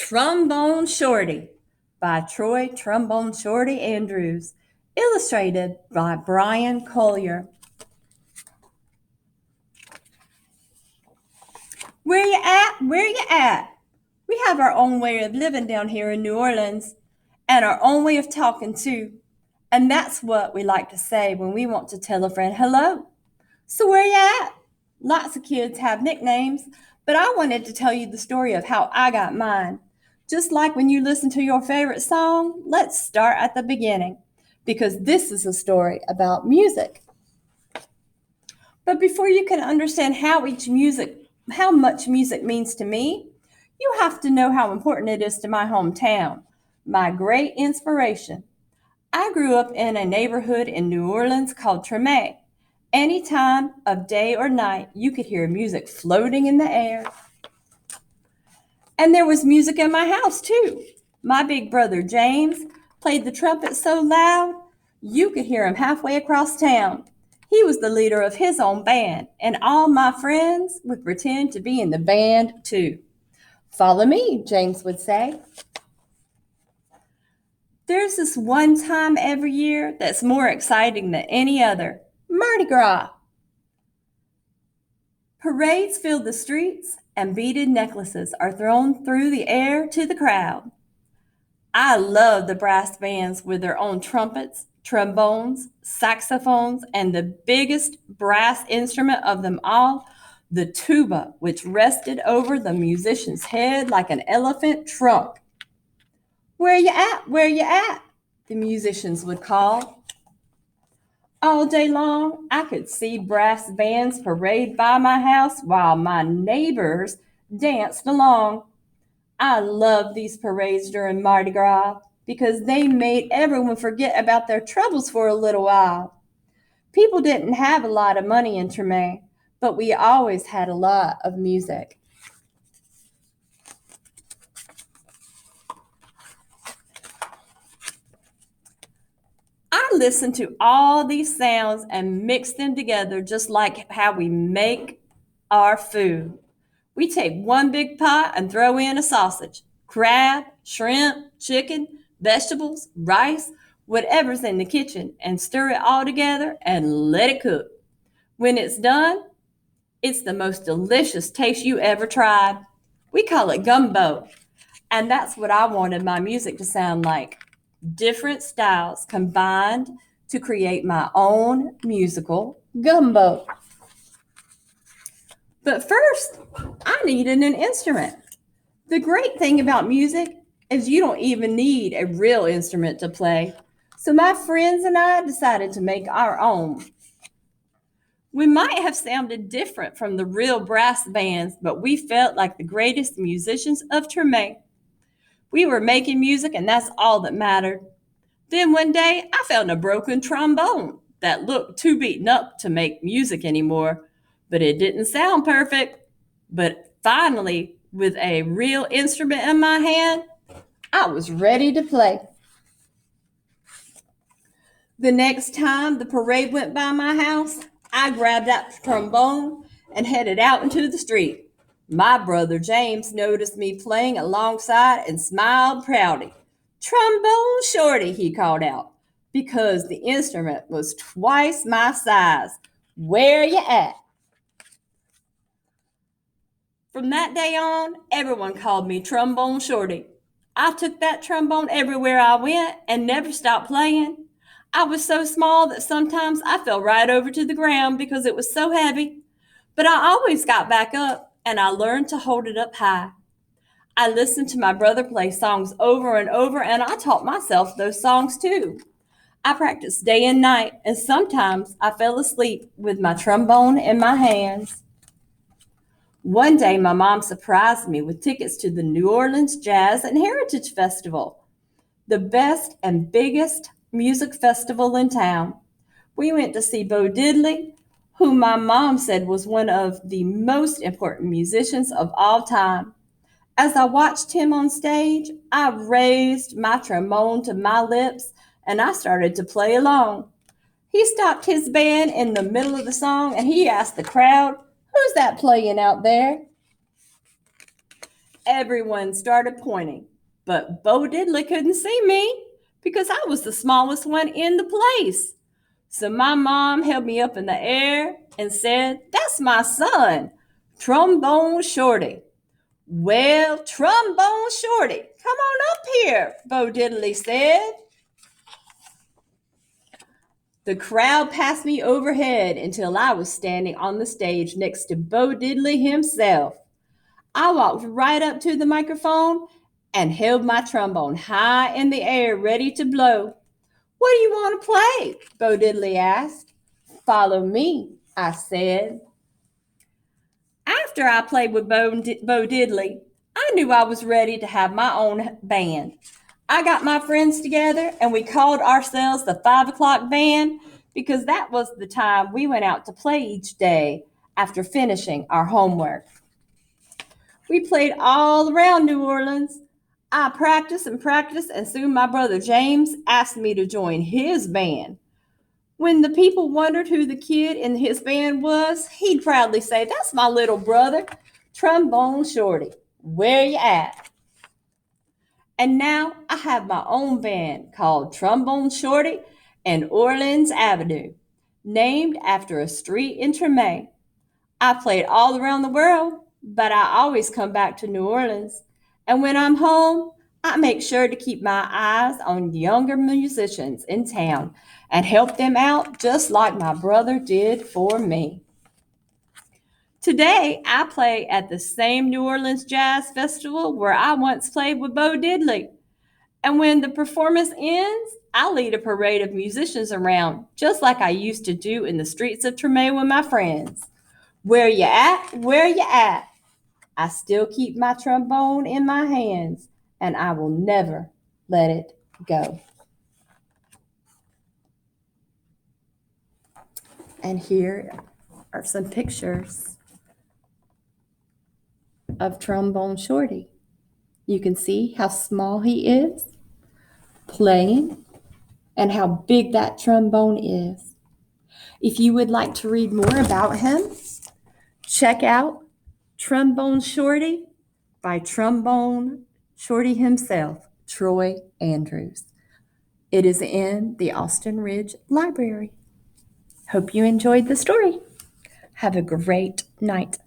Trombone Shorty by Trombone Shorty Andrews, illustrated by Bryan Collier. Where you at? Where you at? We have our own way of living down here in New Orleans and our own way of talking too. And that's what we like to say when we want to tell a friend hello. So where you at? Lots of kids have nicknames, but I wanted to tell you the story of how I got mine. Just like when you listen to your favorite song, let's start at the beginning, because this is a story about music. But before you can understand how much music means to me, you have to know how important it is to my hometown, my great inspiration. I grew up in a neighborhood in New Orleans called Tremé. Any time of day or night, you could hear music floating in the air. And there was music in my house, too. My big brother, James, played the trumpet so loud, you could hear him halfway across town. He was the leader of his own band, and all my friends would pretend to be in the band, too. Follow me, James would say. There's this one time every year that's more exciting than any other. Mardi Gras. Parades fill the streets and beaded necklaces are thrown through the air to the crowd. I love the brass bands with their own trumpets, trombones, saxophones, and the biggest brass instrument of them all, the tuba, which rested over the musician's head like an elephant trunk. Where you at? Where you at? The musicians would call. All day long, I could see brass bands parade by my house while my neighbors danced along. I love these parades during Mardi Gras because they made everyone forget about their troubles for a little while. People didn't have a lot of money in Tremé, but we always had a lot of music. I listen to all these sounds and mix them together just like how we make our food. We take one big pot and throw in a sausage, crab, shrimp, chicken, vegetables, rice, whatever's in the kitchen, and stir it all together and let it cook. When it's done, it's the most delicious taste you ever tried. We call it gumbo, and that's what I wanted my music to sound like. Different styles combined to create my own musical gumbo. But first, I needed an instrument. The great thing about music is you don't even need a real instrument to play. So my friends and I decided to make our own. We might have sounded different from the real brass bands, but we felt like the greatest musicians of Tremé. We were making music, and that's all that mattered. Then one day, I found a broken trombone that looked too beaten up to make music anymore, but it didn't sound perfect. But finally, with a real instrument in my hand, I was ready to play. The next time the parade went by my house, I grabbed that trombone and headed out into the street. My brother James noticed me playing alongside and smiled proudly. Trombone Shorty, he called out, because the instrument was twice my size. Where you at? From that day on, everyone called me Trombone Shorty. I took that trombone everywhere I went and never stopped playing. I was so small that sometimes I fell right over to the ground because it was so heavy. But I always got back up, and I learned to hold it up high. I listened to my brother play songs over and over, and I taught myself those songs too. I practiced day and night, and sometimes I fell asleep with my trombone in my hands. One day, my mom surprised me with tickets to the New Orleans Jazz and Heritage Festival, the best and biggest music festival in town. We went to see Bo Diddley, who my mom said was one of the most important musicians of all time. As I watched him on stage, I raised my trombone to my lips and I started to play along. He stopped his band in the middle of the song and he asked the crowd, "Who's that playing out there?" Everyone started pointing, but Bo Diddley couldn't see me because I was the smallest one in the place. So my mom held me up in the air and said, "That's my son, Trombone Shorty." "Well, Trombone Shorty, come on up here," Bo Diddley said. The crowd passed me overhead until I was standing on the stage next to Bo Diddley himself. I walked right up to the microphone and held my trombone high in the air, ready to blow. "What do you want to play?" Bo Diddley asked. "Follow me," I said. After I played with Bo Diddley, I knew I was ready to have my own band. I got my friends together and we called ourselves the 5 o'clock band because that was the time we went out to play each day after finishing our homework. We played all around New Orleans. I practiced and soon my brother James asked me to join his band. When the people wondered who the kid in his band was, he'd proudly say, "That's my little brother, Trombone Shorty. Where you at?" And now I have my own band called Trombone Shorty and Orleans Avenue, named after a street in Tremé. I played all around the world, but I always come back to New Orleans. And when I'm home, I make sure to keep my eyes on younger musicians in town and help them out just like my brother did for me. Today, I play at the same New Orleans Jazz Festival where I once played with Bo Diddley. And when the performance ends, I lead a parade of musicians around, just like I used to do in the streets of Tremé with my friends. Where you at? Where you at? I still keep my trombone in my hands, and I will never let it go. And here are some pictures of Trombone Shorty. You can see how small he is playing and how big that trombone is. If you would like to read more about him, check out Trombone Shorty by Trombone Shorty himself, Troy Andrews. It is in the Austin Ridge Library. Hope you enjoyed the story. Have a great night.